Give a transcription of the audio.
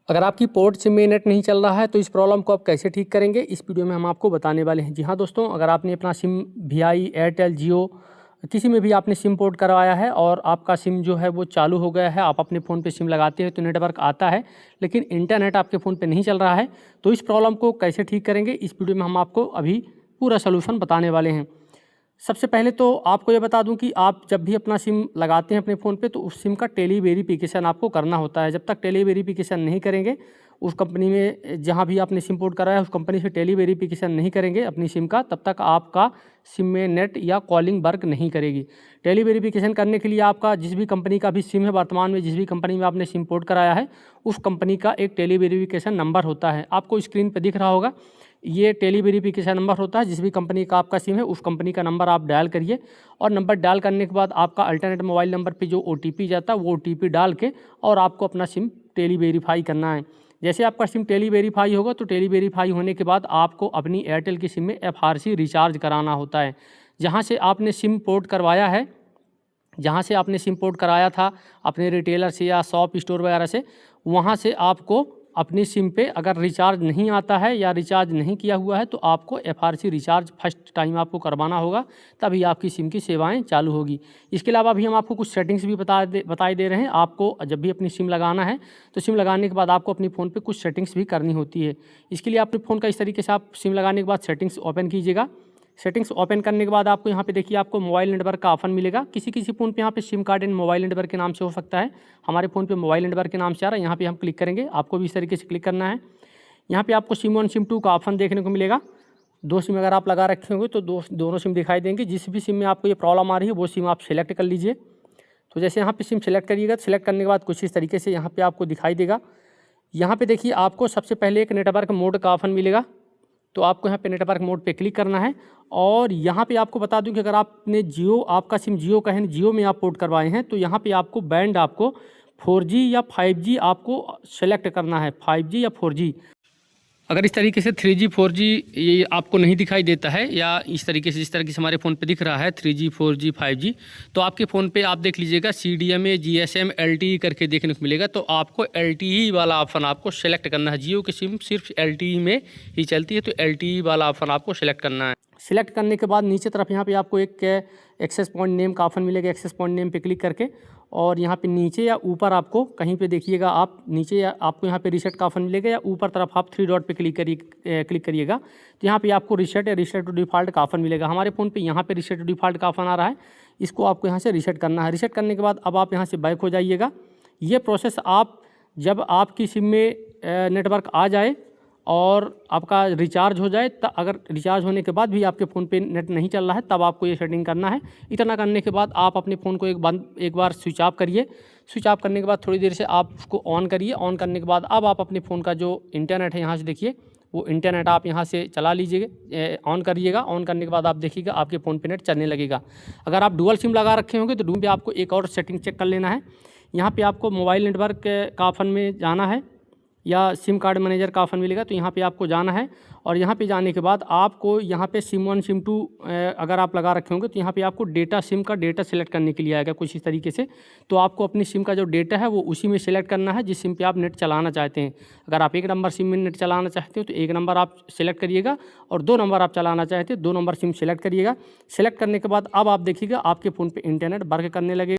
अगर आपकी port SIM में नेट नहीं चल रहा है तो इस प्रॉब्लम को आप कैसे ठीक करेंगे, इस वीडियो में हम आपको बताने वाले हैं। जी हाँ दोस्तों, अगर आपने अपना सिम वीआई, एयरटेल, जियो किसी में भी आपने सिम पोर्ट करवाया है और आपका सिम जो है वो चालू हो गया है, आप अपने फ़ोन पे सिम लगाते हैं तो नेटवर्क आता है लेकिन इंटरनेट आपके फ़ोन पे नहीं चल रहा है, तो इस प्रॉब्लम को कैसे ठीक करेंगे इस वीडियो में हम आपको अभी पूरा सोल्यूशन बताने वाले हैं। सबसे पहले तो आपको ये बता दूं कि आप जब भी अपना सिम लगाते हैं अपने फ़ोन पे तो उस सिम का टेली वेरिफिकेशन आपको करना होता है। जब तक टेली वेरिफिकेशन नहीं करेंगे, उस कंपनी में जहां भी आपने सिम पोर्ट कराया है उस कंपनी से टेली वेरिफिकेशन नहीं करेंगे अपनी सिम का, तब तक आपका सिम में नेट या कॉलिंग वर्क नहीं करेगी। टेली वेरिफिकेशन करने के लिए आपका जिस भी कंपनी का भी सिम है, वर्तमान में जिस भी कंपनी में आपने सिम पोर्ट कराया है उस कंपनी का एक टेली वेरिफिकेशन नंबर होता है, आपको स्क्रीन पर दिख रहा होगा। ये टेली वेरिफिकेशन नंबर होता है। जिस भी कंपनी का आपका सिम है उस कंपनी का नंबर आप डायल करिए और नंबर डायल करने के बाद आपका अल्टरनेट मोबाइल नंबर पे जो ओटीपी जाता है वो ओटीपी डाल के और आपको अपना सिम टेली वेरीफाई करना है। जैसे आपका सिम टेली वेरीफाई होगा तो टेली वेरीफाई होने के बाद आपको अपनी एयरटेल की सिम में एफआरसी रिचार्ज कराना होता है। जहाँ से आपने सिम पोर्ट करवाया है, जहाँ से आपने सिम पोर्ट कराया था अपने रिटेलर से या शॉप स्टोर वगैरह से, वहाँ से आपको अपनी सिम पे अगर रिचार्ज नहीं आता है या रिचार्ज नहीं किया हुआ है तो आपको एफआरसी रिचार्ज फर्स्ट टाइम आपको करवाना होगा, तभी आपकी सिम की सेवाएं चालू होगी। इसके अलावा भी हम आपको कुछ सेटिंग्स भी बताए दे रहे हैं। आपको जब भी अपनी सिम लगाना है तो सिम लगाने के बाद आपको अपनी फ़ोन पे कुछ सेटिंग्स भी करनी होती है। इसके लिए अपने फ़ोन का इस तरीके से आप सिम लगाने के बाद सेटिंग्स ओपन कीजिएगा। सेटिंग्स ओपन करने के बाद आपको यहाँ पे देखिए आपको मोबाइल नेटवर्क का ऑप्शन मिलेगा। किसी किसी फ़ोन पे यहाँ पे SIM card and mobile network के नाम से हो सकता है, हमारे फ़ोन पे मोबाइल नेटवर्क के नाम से आ रहा है। यहाँ पे हम क्लिक करेंगे, आपको भी इस तरीके से क्लिक करना है। यहाँ पे आपको सिम 1 सिम 2 का ऑप्शन देखने को मिलेगा। दो सिम अगर आप लगा रखे होंगे तो दोनों सिम दिखाई देंगे। जिस भी सिम में आपको ये प्रॉब्लम आ रही है वो सिम आप सेलेक्ट कर लीजिए। तो जैसे यहाँ पर सिम सेलेक्ट करिएगा, सेलेक्ट करने के बाद कुछ इस तरीके से यहाँ पर आपको दिखाई देगा। यहाँ पर देखिए आपको सबसे पहले एक नेटवर्क मोड का ऑप्शन मिलेगा, तो आपको यहाँ पे नेटवर्क मोड पे क्लिक करना है। और यहाँ पे आपको बता दूं कि अगर आपने जियो, आपका सिम जियो का है, जियो में आप पोर्ट करवाए हैं तो यहाँ पे आपको बैंड आपको 4G या 5G आपको सेलेक्ट करना है, 5G या 4G। अगर इस तरीके से 3G 4G ये आपको नहीं दिखाई देता है या इस तरीके से जिस तरीके से हमारे फ़ोन पे दिख रहा है 3G 4G 5G, तो आपके फ़ोन पे आप देख लीजिएगा CDMA GSM LTE करके देखने को मिलेगा। तो आपको LTE वाला ऑप्शन आपको सेलेक्ट करना है। जियो की सिम सिर्फ LTE में ही चलती है तो LTE वाला ऑप्शन आपको सेलेक्ट करना है। सिलेक्ट करने के बाद नीचे तरफ यहाँ पे आपको एक एक्सेस पॉइंट नेम का ऑप्शन मिलेगा। एक्सेस पॉइंट नेम पे क्लिक करके और यहाँ पे नीचे या ऊपर आपको कहीं पे देखिएगा आप नीचे या आपको यहाँ पे रीसेट का ऑप्शन मिलेगा या ऊपर तरफ आप 3 डॉट पे क्लिक करिएगा तो यहाँ पे आपको रीसेट टू डिफ़ॉल्ट का ऑप्शन मिलेगा। हमारे फ़ोन पे यहाँ पे रीसेट टू डिफ़ॉल्ट का ऑप्शन आ रहा है, इसको आपको यहाँ से रीसेट करना है। रीसेट करने के बाद अब आप यहाँ से बैक हो जाइएगा। ये प्रोसेस आप जब आपकी सिम में नेटवर्क आ जाए और आपका रिचार्ज हो जाए, अगर रिचार्ज होने के बाद भी आपके फ़ोन पे नेट नहीं चल रहा है तब आपको ये सेटिंग करना है। इतना करने के बाद आप अपने फ़ोन को एक बार स्विच ऑफ करिए। स्विच ऑफ करने के बाद थोड़ी देर से आप उसको ऑन करिए। ऑन करने के बाद अब आप अपने फ़ोन का जो इंटरनेट है यहाँ से देखिए, वो इंटरनेट आप यहाँ से चला लीजिएगा, ऑन करिएगा। ऑन करने के बाद आप देखिएगा आपके फ़ोन पे नेट चलने लगेगा। अगर आप डुअल सिम लगा रखे होंगे तो डुअल पे आपको एक और सेटिंग चेक कर लेना है। यहाँ पे आपको मोबाइल नेटवर्क का ऑप्शन में जाना है या सिम कार्ड मैनेजर का ऑप्शन मिलेगा, तो यहाँ पे आपको जाना है। और यहाँ पे जाने के बाद आपको यहाँ पे सिम 1 सिम 2 अगर आप लगा रखे होंगे तो यहाँ पे आपको डेटा, सिम का डेटा सेलेक्ट करने के लिए आएगा कुछ इस तरीके से। तो आपको अपनी सिम का जो डेटा है वो उसी में सेलेक्ट करना है जिस सिम पे आप नेट चलाना चाहते हैं। अगर आप 1 नंबर सिम में नेट चलाना चाहते हो तो 1 नंबर आप सेलेक्ट करिएगा और 2 नंबर आप चलाना चाहते हैं 2 नंबर सिम सेलेक्ट करिएगा। सेलेक्ट करने के बाद अब आप देखिएगा आपके फ़ोन पर इंटरनेट वर्क करने लगेगा।